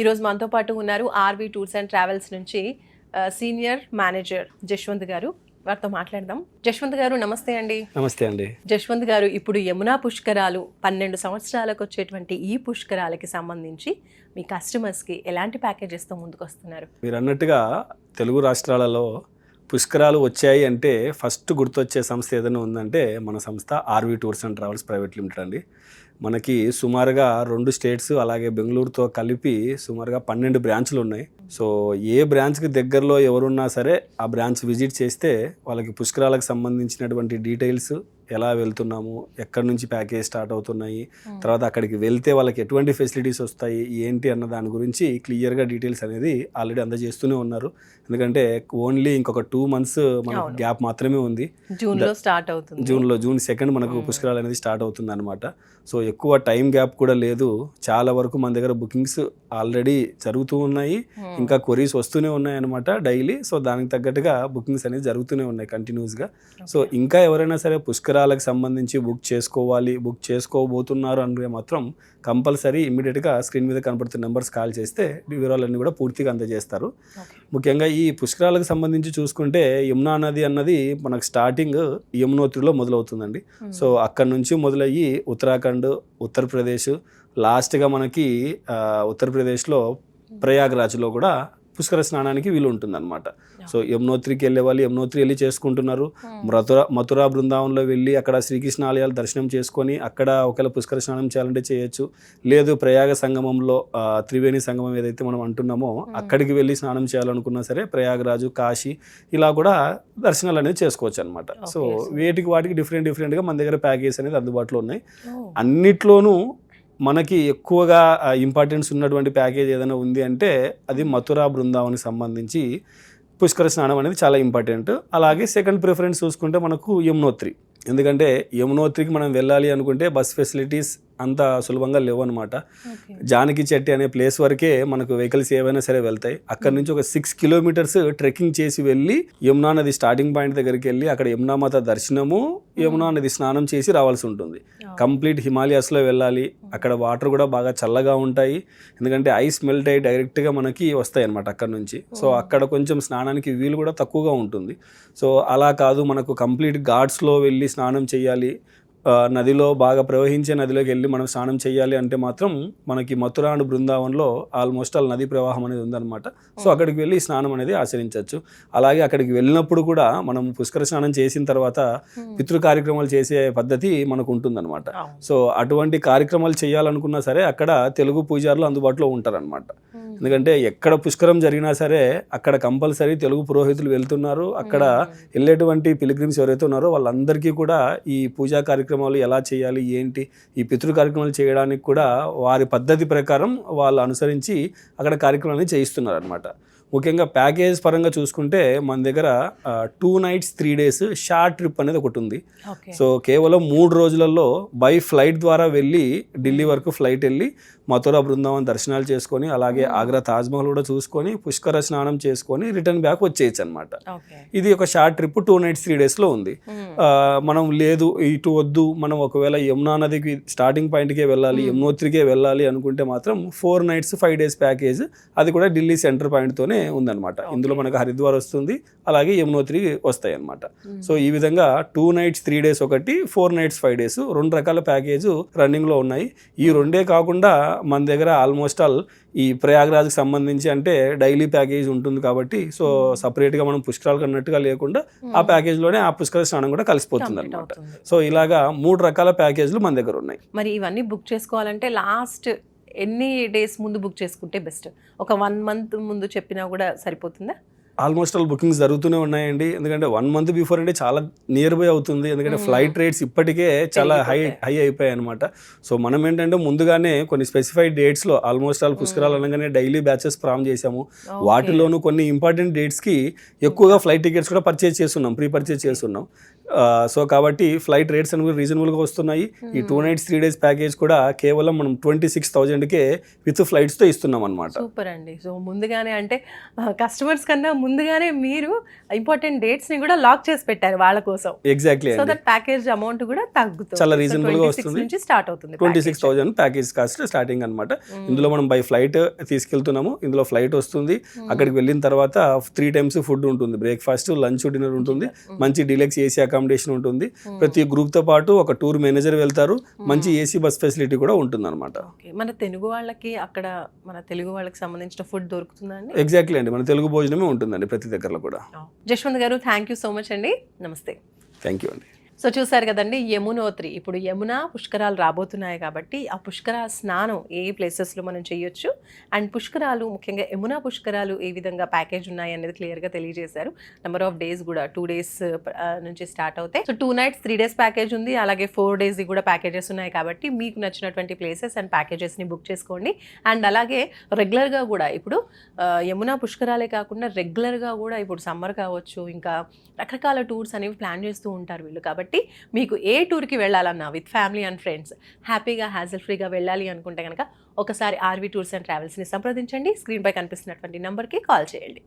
ఈరోజు మనతో పాటు ఉన్నారు ఆర్వి టూర్స్ అండ్ ట్రావెల్స్ నుంచి సీనియర్ మేనేజర్ జశ్వంత్ గారు. వారితో మాట్లాడదాం. జశ్వంత్ గారు నమస్తే అండి. నమస్తే అండి. జశ్వంత్ గారు, ఇప్పుడు యమునా పుష్కరాలు 12 సంవత్సరాలకు వచ్చేటువంటి ఈ పుష్కరాలకి సంబంధించి మీ కస్టమర్స్కి ఎలాంటి ప్యాకేజెస్తో ముందుకు వస్తున్నారు? మీరు అన్నట్టుగా తెలుగు రాష్ట్రాలలో పుష్కరాలు వచ్చాయి అంటే ఫస్ట్ గుర్తొచ్చే సంస్థ ఏదైనా ఉందంటే మన సంస్థ RV tours and travels private limited అండి. మనకి సుమారుగా 2 స్టేట్స్ అలాగే బెంగళూరుతో కలిపి సుమారుగా 12 బ్రాంచ్లు ఉన్నాయి. సో ఏ బ్రాంచ్కి దగ్గరలో ఎవరున్నా సరే ఆ బ్రాంచ్ విజిట్ చేస్తే వాళ్ళకి పుష్కరాలకు సంబంధించినటువంటి డీటెయిల్స్, ఎలా వెళ్తున్నాము, ఎక్కడి నుంచి ప్యాకేజ్ స్టార్ట్ అవుతున్నాయి, తర్వాత అక్కడికి వెళ్తే వాళ్ళకి ఎటువంటి ఫెసిలిటీస్ వస్తాయి ఏంటి అన్న దాని గురించి క్లియర్గా డీటెయిల్స్ అనేది ఆల్రెడీ అందజేస్తూనే ఉన్నారు. ఎందుకంటే ఓన్లీ ఇంకొక 2 months మనకు గ్యాప్ మాత్రమే ఉంది. జూన్లో స్టార్ట్ అవుతుంది. జూన్ 2 మనకు పుష్కరాలు అనేది స్టార్ట్ అవుతుంది అనమాట. సో ఎక్కువ టైం గ్యాప్ కూడా లేదు. చాలా వరకు మన దగ్గర బుకింగ్స్ ఆల్రెడీ జరుగుతూ ఉన్నాయి, ఇంకా క్వరీస్ వస్తూనే ఉన్నాయి అనమాట డైలీ. సో దానికి తగ్గట్టుగా బుకింగ్స్ అనేది జరుగుతూనే ఉన్నాయి కంటిన్యూస్గా. సో ఇంకా ఎవరైనా సరే పుష్కరాలకు సంబంధించి బుక్ చేసుకోబోతున్నారు అంటే మాత్రం కంపల్సరీ ఇమ్మీడియట్గా స్క్రీన్ మీద కనపడుతున్న నెంబర్స్ కాల్ చేస్తే వివరాలన్నీ కూడా పూర్తిగా అందజేస్తారు. ముఖ్యంగా ఈ పుష్కరాలకు సంబంధించి చూసుకుంటే యమునా నది అన్నది మనకు స్టార్టింగ్ యమునోత్రిలో మొదలవుతుందండి. సో అక్కడ నుంచి మొదలయ్యి ఉత్తరాఖండ్, ఉత్తరప్రదేశ్, లాస్ట్గా మనకి ఉత్తరప్రదేశ్లో ప్రయాగ్రాజ్లో కూడా పుష్కర స్నానానికి వీలు ఉంటుందన్నమాట. సో యమునోత్రికి వెళ్ళే వాళ్ళు యమునోత్రి వెళ్ళి చేసుకుంటున్నారు. మథురా బృందావనంలో వెళ్ళి అక్కడ శ్రీకృష్ణ ఆలయాలు దర్శనం చేసుకొని అక్కడ ఒకవేళ పుష్కర స్నానం చేయాలంటే చేయొచ్చు. లేదు ప్రయాగ సంగమంలో త్రివేణి సంగమం ఏదైతే మనం అంటున్నామో అక్కడికి వెళ్ళి స్నానం చేయాలనుకున్నా సరే ప్రయాగరాజు, కాశీ ఇలా కూడా దర్శనాలు అనేది చేసుకోవచ్చు అనమాట. సో వాటికి డిఫరెంట్గా మన దగ్గర ప్యాకేజ్ అనేది అందుబాటులో ఉన్నాయి. అన్నిట్లోనూ మనకి ఎక్కువగా ఇంపార్టెన్స్ ఉన్నటువంటి ప్యాకేజ్ ఏదైనా ఉంది అంటే అది మథురా బృందావనికి సంబంధించి పుష్కర స్నానం అనేది చాలా ఇంపార్టెంట్. అలాగే సెకండ్ ప్రిఫరెన్స్ చూసుకుంటే మనకు యమునోత్రి. ఎందుకంటే యమునోత్రికి మనం వెళ్ళాలి అనుకుంటే బస్ ఫెసిలిటీస్ అంత సులభంగా లేవు అనమాట. జానకి చెట్టి అనే ప్లేస్ వరకే మనకు వెహికల్స్ ఏవైనా సరే వెళ్తాయి. అక్కడ నుంచి ఒక 6 kilometers ట్రెక్కింగ్ చేసి వెళ్ళి యమునా నది స్టార్టింగ్ పాయింట్ దగ్గరికి వెళ్ళి అక్కడ యమునా మాత దర్శనము, యమునా నది స్నానం చేసి రావాల్సి ఉంటుంది. కంప్లీట్ హిమాలయాస్లో వెళ్ళాలి. అక్కడ వాటర్ కూడా బాగా చల్లగా ఉంటాయి. ఎందుకంటే ఐస్ మెల్ట్ అయ్యి డైరెక్ట్గా మనకి వస్తాయి అనమాట అక్కడ నుంచి. సో అక్కడ కొంచెం స్నానానికి వీలు కూడా తక్కువగా ఉంటుంది. సో అలా కాదు, మనకు కంప్లీట్ ఘాట్స్లో వెళ్ళి స్నానం చేయాలి, నదిలో బాగా ప్రవహించే నదిలోకి వెళ్ళి మనం స్నానం చేయాలి అంటే మాత్రం మనకి మథురా అండ్ బృందావన్లో ఆల్మోస్ట్ నదీ ప్రవాహం అనేది ఉందన్నమాట. సో అక్కడికి వెళ్ళి స్నానం అనేది ఆచరించవచ్చు. అలాగే అక్కడికి వెళ్ళినప్పుడు కూడా మనం పుష్కర స్నానం చేసిన తర్వాత పితృ కార్యక్రమాలు చేసే పద్ధతి మనకు ఉంటుందన్నమాట. సో అటువంటి కార్యక్రమాలు చేయాలనుకున్నా సరే అక్కడ తెలుగు పూజారులు అందుబాటులో ఉంటారనమాట. ఎందుకంటే ఎక్కడ పుష్కరం జరిగినా సరే అక్కడ కంపల్సరీ తెలుగు పురోహితులు వెళ్తున్నారు. అక్కడ వెళ్ళేటువంటి పిలిగ్రిమ్స్ ఎవరైతే ఉన్నారో వాళ్ళందరికీ కూడా ఈ పూజా కార్యక్రమాలు ఎలా చేయాలి ఏంటి, ఈ పితృ కార్యక్రమాలు చేయడానికి కూడా వారి పద్ధతి ప్రకారం వాళ్ళు అనుసరించి అక్కడ కార్యక్రమాన్ని చేయిస్తున్నారు అనమాట. ముఖ్యంగా ప్యాకేజ్ పరంగా చూసుకుంటే మన దగ్గర 2 nights 3 days షార్ట్ ట్రిప్ అనేది ఒకటి ఉంది. సో కేవలం 3 రోజులలో బై ఫ్లైట్ ద్వారా వెళ్ళి ఢిల్లీ వరకు ఫ్లైట్ వెళ్ళి మథురా బృందావన్ దర్శనాలు చేసుకొని అలాగే ఆగ్రా తాజ్మహల్ కూడా చూసుకొని పుష్కర స్నానం చేసుకొని రిటర్న్ బ్యాక్ వచ్చేయచ్చు అనమాట. ఇది ఒక షార్ట్ ట్రిప్ 2 nights 3 days ఉంది. మనం లేదు ఇటు వద్దు, మనం ఒకవేళ యమునా నదికి స్టార్టింగ్ పాయింట్కే వెళ్ళాలి, యమునోత్రికే వెళ్ళాలి అనుకుంటే మాత్రం 4 nights 5 days ప్యాకేజ్, అది కూడా ఢిల్లీ సెంటర్ పాయింట్తోనే ఉందన్నమాట. ఇందులో మనకు హరిద్వార్ వస్తుంది, అలాగే యమునోత్రి వస్తాయి అన్నమాట. సో ఈ విధంగా 2 nights 3 days ఒకటి, 4 nights 5 days 2 రకాల ప్యాకేజ్ రన్నింగ్లో ఉన్నాయి. ఈ 2 కాకుండా మన దగ్గర ఆల్మోస్ట్ ఆల్ ఈ ప్రయాగ్రాజ్కి సంబంధించి అంటే డైలీ ప్యాకేజ్ ఉంటుంది కాబట్టి సో సపరేట్గా మనం పుష్కరాలకు అన్నట్టుగా లేకుండా ఆ ప్యాకేజ్లోనే ఆ పుష్కర స్నానం కూడా కలిసిపోతుంది అనమాట. సో ఇలాగా 3 రకాల ప్యాకేజ్లు మన దగ్గర ఉన్నాయి. మరి ఇవన్నీ బుక్ చేసుకోవాలంటే లాస్ట్ ఎన్ని డేస్ ముందు బుక్ చేసుకుంటే బెస్ట్? ఒక 1 month ముందు చెప్పినా కూడా సరిపోతుందా? ఆల్మోస్ట్ ఆల్ బుకింగ్స్ జరుగుతూనే ఉన్నాయండి. ఎందుకంటే 1 month బిఫోర్ అంటే చాలా నియర్ బై అవుతుంది. ఎందుకంటే ఫ్లైట్ రేట్స్ ఇప్పటికే చాలా హై అయిపోయాయి అనమాట. సో మనం ఏంటంటే ముందుగానే కొన్ని స్పెసిఫైడ్ డేట్స్లో ఆల్మోస్ట్ ఆల్ పుష్కరాలు అనగానే డైలీ బ్యాచెస్ ప్రారంభం చేసాము. వాటిలోనూ కొన్ని ఇంపార్టెంట్ డేట్స్కి ఎక్కువగా ఫ్లైట్ టికెట్స్ కూడా ప్రీ పర్చేస్ చేస్తున్నాం. సో కాబట్టి ఫ్లైట్ రేట్స్ అనేవి రీజనబుల్గా వస్తున్నాయి. ఈ 2 nights 3 days ప్యాకేజ్ కూడా కేవలం మనం 26,000కే విత్ ఫ్లైట్స్తో ఇస్తున్నాం అనమాట. సూపర్ అండి. సో ముందుగానే అంటే కస్టమర్స్ కన్నా ముందుగానే మీరు ఇంపార్టెంట్ డేట్స్ని కూడా లాక్ చేసి పెట్టారు వాళ్ళ కోసం. ఎగ్జాక్ట్లీ సో అండి. దట్ ప్యాకేజ్ అమౌంట్ కూడా తగ్గుతుంది. చాలా రీజనబుల్గా వస్తుంది. నుంచి స్టార్ట్ అవుతుంది. 26,000 ప్యాకేజ్ కాస్ట్ స్టార్టింగ్ అనమాట. ఇందులో మనం బై ఫ్లైట్ తీసుకెళ్తున్నాము. ఇందులో ఫ్లైట్ వస్తుంది. అక్కడికి వెళ్ళిన తర్వాత 3 times ఫుడ్ ఉంటుంది. బ్రేక్ఫాస్ట్, లంచ్, డిన్నర్ ఉంటుంది. మంచి డీలక్స్ ఏసీ అకామిడేషన్ ఉంటుంది. ప్రతి గ్రూప్తో పాటు ఒక టూర్ మేనేజర్ వెళ్తారు. మంచి ఏసీ బస్ ఫెసిలిటీ కూడా ఉంటుంది అనమాట. మన తెలుగు వాళ్ళకి అక్కడ మన తెలుగు వాళ్ళకి సంబంధించిన ఫుడ్ దొరుకుతుందా అండి? ఎగ్జాక్ట్లీ అండి. మన తెలుగు భోజనమే ఉంటుందండి ప్రతి దగ్గరలో కూడా. జశ్వంత్ గారు, థ్యాంక్ యూ సో మచ్ అండి. నమస్తే. థ్యాంక్ యూ అండి. సో చూసారు కదండి, యమునోత్రి. ఇప్పుడు యమున పుష్కరాలు రాబోతున్నాయి కాబట్టి ఆ పుష్కర స్నానం ఏ ప్లేసెస్లో మనం చేయొచ్చు, అండ్ పుష్కరాలు ముఖ్యంగా యమున పుష్కరాలు ఏ విధంగా ప్యాకేజ్ ఉన్నాయి అనేది క్లియర్గా తెలియజేశారు. నెంబర్ ఆఫ్ డేస్ కూడా 2 days నుంచి స్టార్ట్ అవుతాయి. సో 2 nights 3 days ప్యాకేజ్ ఉంది, అలాగే 4 days కూడా ప్యాకేజెస్ ఉన్నాయి. కాబట్టి మీకు నచ్చినటువంటి ప్లేసెస్ అండ్ ప్యాకేజెస్ని బుక్ చేసుకోండి. అండ్ అలాగే రెగ్యులర్గా కూడా ఇప్పుడు యమున పుష్కరాలే కాకుండా రెగ్యులర్గా కూడా ఇప్పుడు సమ్మర్ కావచ్చు, ఇంకా రకరకాల టూర్స్ అనేవి ప్లాన్ చేస్తూ ఉంటారు వీళ్ళు. కాబట్టి మీకు ఏ టూర్కి వెళ్ళాలన్నా విత్ ఫ్యామిలీ అండ్ ఫ్రెండ్స్ హ్యాపీగా హ్యాజల్ ఫ్రీగా వెళ్ళాలి అనుకుంటే కనుక ఒకసారి ఆర్వి టూర్స్ అండ్ ట్రావెల్స్ని సంప్రదించండి. స్క్రీన్పై కనిపిస్తున్నటువంటి నెంబర్కి కాల్ చేయండి.